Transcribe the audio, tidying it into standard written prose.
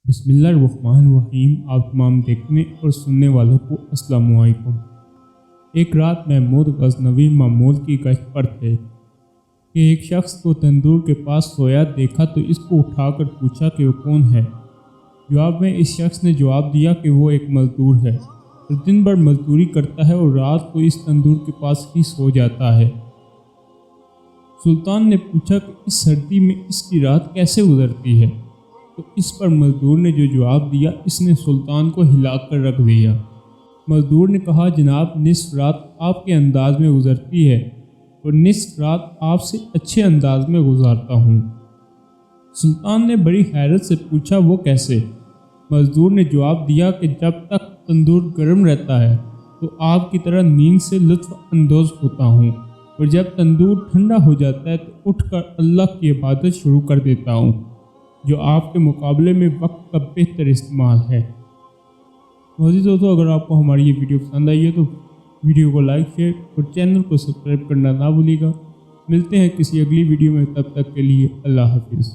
بسم اللہ الرحمن الرحیم۔ آپ تمام دیکھنے اور سننے والوں کو السلام علیکم۔ ایک رات محمود غزنوی معمول کی گشت پر تھے کہ ایک شخص کو تندور کے پاس سویا دیکھا تو اس کو اٹھا کر پوچھا کہ وہ کون ہے۔ جواب میں اس شخص نے جواب دیا کہ وہ ایک مزدور ہے اور دن بھر مزدوری کرتا ہے اور رات کو اس تندور کے پاس ہی سو جاتا ہے۔ سلطان نے پوچھا کہ اس سردی میں اس کی رات کیسے گزرتی ہے، تو اس پر مزدور نے جو جواب دیا اس نے سلطان کو ہلا کر رکھ دیا۔ مزدور نے کہا، جناب نصف رات آپ کے انداز میں گزرتی ہے اور نصف رات آپ سے اچھے انداز میں گزارتا ہوں۔ سلطان نے بڑی حیرت سے پوچھا، وہ کیسے؟ مزدور نے جواب دیا کہ جب تک تندور گرم رہتا ہے تو آپ کی طرح نیند سے لطف اندوز ہوتا ہوں، اور جب تندور ٹھنڈا ہو جاتا ہے تو اٹھ کر اللہ کی عبادت شروع کر دیتا ہوں، جو آپ کے مقابلے میں وقت کا بہتر استعمال ہے۔ مزید دوستو، اگر آپ کو ہماری یہ ویڈیو پسند آئی ہے تو ویڈیو کو لائک، شیئر اور چینل کو سبسکرائب کرنا نہ بھولیے گا۔ ملتے ہیں کسی اگلی ویڈیو میں، تب تک کے لیے اللہ حافظ۔